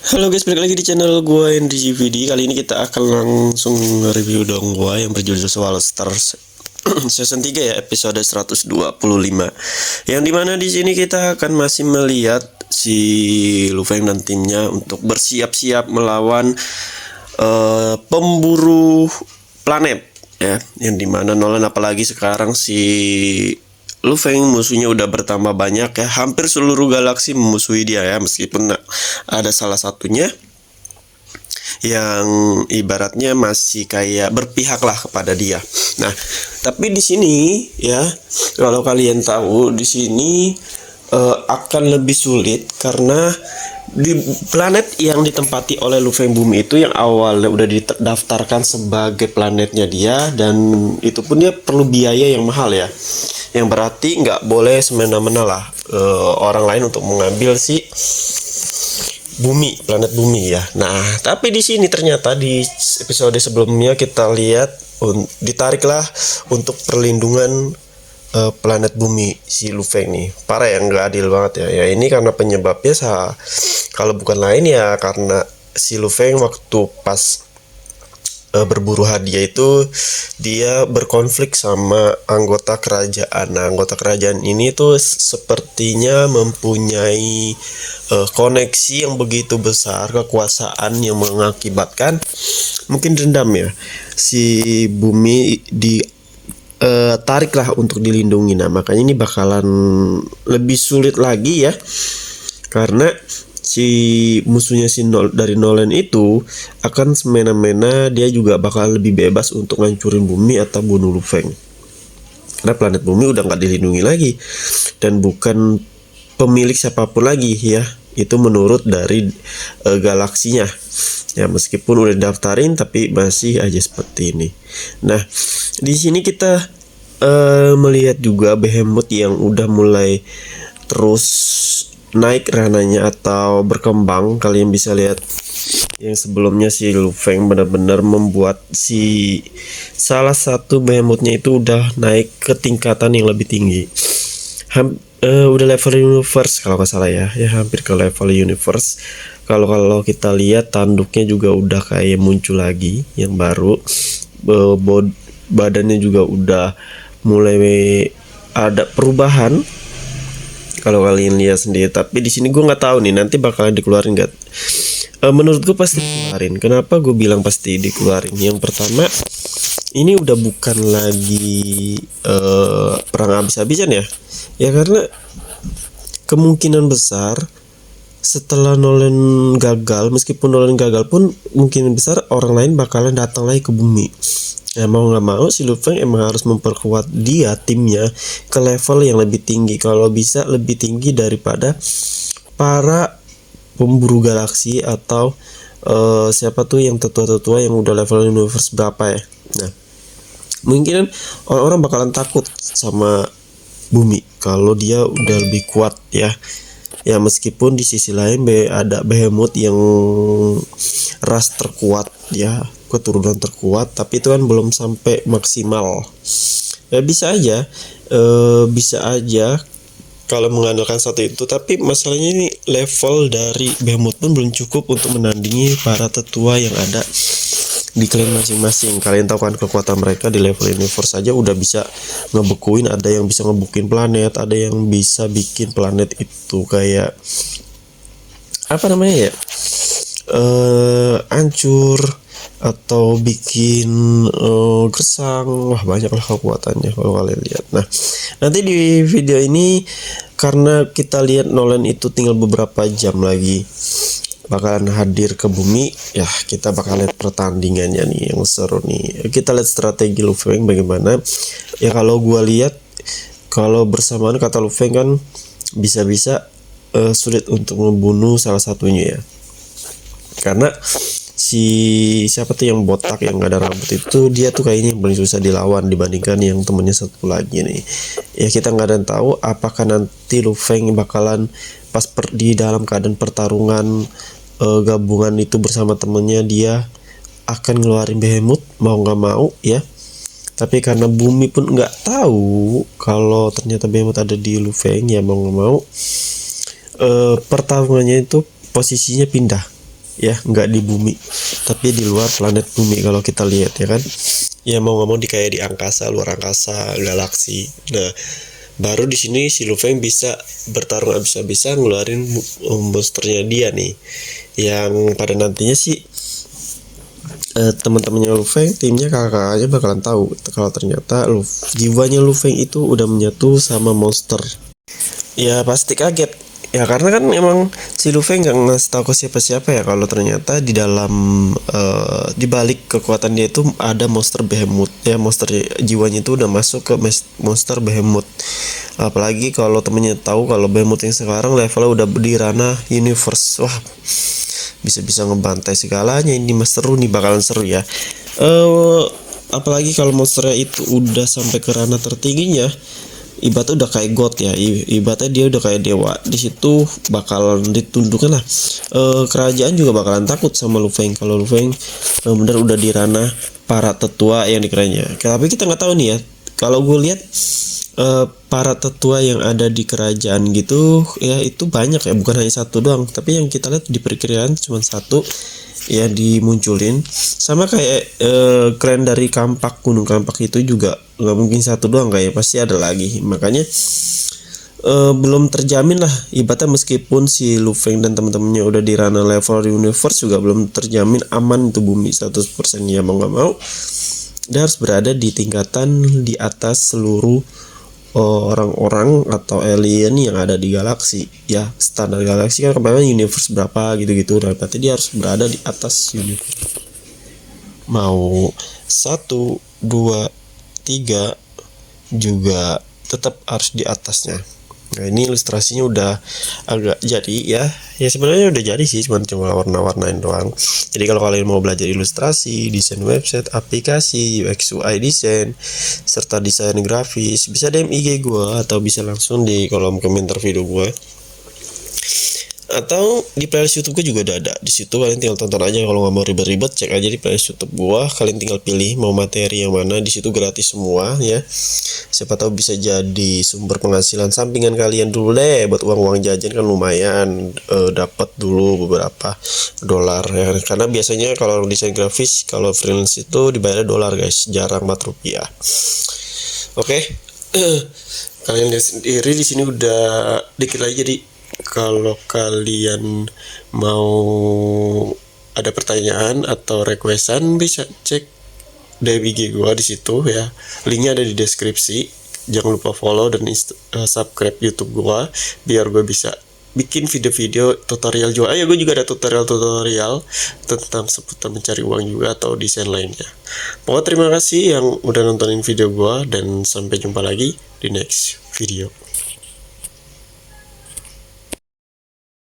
Halo guys, balik lagi di channel gue NDGVD. Kali ini kita akan langsung review dong gue yang berjudul Soul Stars season 3 ya, episode 125. Yang dimana di sini kita akan masih melihat si Lu Feng dan timnya untuk bersiap-siap melawan pemburu planet ya. Yang dimana Nolan apalagi sekarang si Lu Feng musuhnya udah bertambah banyak ya, hampir seluruh galaksi memusuhi dia ya, meskipun ada salah satunya yang ibaratnya masih kayak berpihak lah kepada dia. Nah, tapi di sini ya, kalau kalian tahu di sini akan lebih sulit karena di planet yang ditempati oleh Lu Feng bumi itu yang awalnya udah didaftarkan sebagai planetnya dia, dan itu pun dia perlu biaya yang mahal ya, yang berarti nggak boleh semena-mena lah orang lain untuk mengambil si bumi, planet bumi ya. Nah, tapi di sini ternyata di episode sebelumnya kita lihat ditariklah untuk perlindungan planet bumi si Lu Feng nih. Parah ya, nggak adil banget ya. Ya ini karena penyebabnya kalau bukan lain ya karena si Lu Feng waktu pas berburu hadiah itu dia berkonflik sama anggota kerajaan. Nah, anggota kerajaan ini tuh sepertinya mempunyai koneksi yang begitu besar, kekuasaan yang mengakibatkan mungkin dendam ya, si bumi di tariklah untuk dilindungi. Nah, makanya ini bakalan lebih sulit lagi ya, karena si musuhnya dari Nolan itu akan semena-mena dia juga bakal lebih bebas untuk ngancurin bumi atau bunuh Lu Feng, karena planet bumi udah nggak dilindungi lagi dan bukan pemilik siapapun lagi ya, itu menurut dari galaksinya ya, meskipun udah daftarin tapi masih aja seperti ini. Nah, di sini kita melihat juga Behemoth yang udah mulai terus naik rananya atau berkembang. Kalian bisa lihat yang sebelumnya si Lu Feng benar-benar membuat si salah satu Behemothnya itu udah naik ke tingkatan yang lebih tinggi. Udah level universe kalau nggak salah ya, hampir ke level universe. Kalau kita lihat tanduknya juga udah kayak muncul lagi yang baru, badannya juga udah mulai ada perubahan kalau kalian lihat sendiri. Tapi di sini gue nggak tahu nih nanti bakalan dikeluarin nggak. Menurut gue pasti dikeluarin. Kenapa gue bilang pasti dikeluarin? Yang pertama, ini udah bukan lagi perang habis-habisan ya. Ya karena kemungkinan besar setelah Nolan gagal, meskipun Nolan gagal pun mungkin besar orang lain bakalan datang lagi ke bumi. Nah, mau nggak mau si Lu Feng emang harus memperkuat dia, timnya ke level yang lebih tinggi, kalau bisa lebih tinggi daripada para pemburu galaksi atau siapa tuh yang tetua-tetua yang udah level universe berapa ya. Nah, mungkin orang-orang bakalan takut sama bumi kalau dia udah lebih kuat ya. Ya meskipun di sisi lain ada Behemoth yang ras terkuat ya, keturunan terkuat, tapi itu kan belum sampai maksimal. Ya bisa aja kalau mengandalkan satu itu, tapi masalahnya ini level dari Behemoth pun belum cukup untuk menandingi para tetua yang ada di klan masing-masing. Kalian tahu kan kekuatan mereka di level universe saja udah bisa ngebekuin, ada yang bisa ngebukin planet, ada yang bisa bikin planet itu kayak apa namanya ya, hancur atau bikin gersang. Wah, banyak lah kekuatannya kalau kalian lihat. Nah, nanti di video ini karena kita lihat Nolan itu tinggal beberapa jam lagi bakalan hadir ke bumi ya, kita bakal lihat pertandingannya nih yang seru nih. Kita lihat strategi Lu Feng bagaimana ya. Kalau gua lihat, kalau bersamaan kata Lu Feng kan bisa-bisa sulit untuk membunuh salah satunya ya, karena siapa tuh yang botak yang gak ada rambut itu, dia tuh kayaknya yang paling susah dilawan dibandingkan yang temennya satu lagi nih ya. Kita nggak ada yang tahu apakah nanti Lu Feng bakalan pas di dalam keadaan pertarungan gabungan itu bersama temennya dia akan ngeluarin Behemoth mau nggak mau ya. Tapi karena bumi pun nggak tahu kalau ternyata Behemoth ada di Lu Feng ya, mau nggak mau pertarungannya itu posisinya pindah ya, nggak di bumi, tapi di luar planet bumi kalau kita lihat ya kan. Ya mau nggak mau di kayak di angkasa, luar angkasa, galaksi. Nah, baru di sini si Lufeng bisa bertarung habis-habisan ngeluarin monsternya dia nih, yang pada nantinya sih teman-temannya Lufeng, timnya kakak-kakaknya bakalan tahu kalau ternyata jiwanya Lufeng itu udah menyatu sama monster. Ya pasti kaget ya, karena kan emang si Luffy nggak ngasih tahu ke siapa-siapa ya kalau ternyata di dalam di balik kekuatan dia itu ada monster Behemoth ya, monster jiwanya itu udah masuk ke monster Behemoth. Apalagi kalau temennya tahu kalau Behemoth yang sekarang levelnya udah di ranah universe, wah bisa-bisa ngebantai segalanya. Ini mas seru nih, bakalan seru ya. Apalagi kalau monsternya itu udah sampai ke ranah tertingginya, ibaratnya udah kayak god ya, ibaratnya dia udah kayak dewa. Di situ bakalan ditundukkan lah. Kerajaan juga bakalan takut sama Lufeng kalau Lufeng bener udah di ranah para tetua yang dikiranya. Tapi kita nggak tahu nih ya, kalau gue lihat para tetua yang ada di kerajaan gitu ya, itu banyak ya, bukan hanya satu doang. Tapi yang kita lihat di perkiraan cuma satu ya dimunculin. Sama kayak klan dari Kampak, Gunung Kampak itu juga nggak mungkin satu doang, kayak pasti ada lagi. Makanya belum terjamin lah ibaratnya, meskipun si Lufeng dan teman-temannya udah di ranah level universe juga belum terjamin aman itu bumi 100%. Ya mau nggak mau dia harus berada di tingkatan di atas seluruh orang-orang atau alien yang ada di galaksi ya. Standar galaksi kan kemarin universe berapa gitu-gitu, dan berarti dia harus berada di atas universe. Mau 1, 2, 3 juga tetap harus di atasnya. Nah ini ilustrasinya udah agak jadi ya. Ya sebenarnya udah jadi sih, cuma warna-warnain doang. Jadi kalau kalian mau belajar ilustrasi, desain website, aplikasi, UX UI desain, serta desain grafis, bisa DM IG gue atau bisa langsung di kolom komentar video gue. Atau di playlist YouTube gue juga udah ada. Di situ kalian tinggal tonton aja. Kalau nggak mau ribet-ribet, cek aja di playlist YouTube gue. Kalian tinggal pilih mau materi yang mana. Di situ gratis semua ya. Siapa tahu bisa jadi sumber penghasilan sampingan kalian dulu deh, buat uang-uang jajan kan lumayan, dapat dulu beberapa dolar ya. Karena biasanya kalau desain grafis, kalau freelance itu dibayar dolar guys, jarang banget rupiah. Oke. Kalian lihat sendiri di sini udah dikit lagi. Jadi kalau kalian mau ada pertanyaan atau requestan, bisa cek IG gua di situ ya. Linknya ada di deskripsi. Jangan lupa follow dan subscribe YouTube gua biar gue bisa bikin video-video tutorial juga. Gue juga ada tutorial tentang seputar mencari uang juga atau desain lainnya. Pokoknya terima kasih yang udah nontonin video gua, dan sampai jumpa lagi di next video.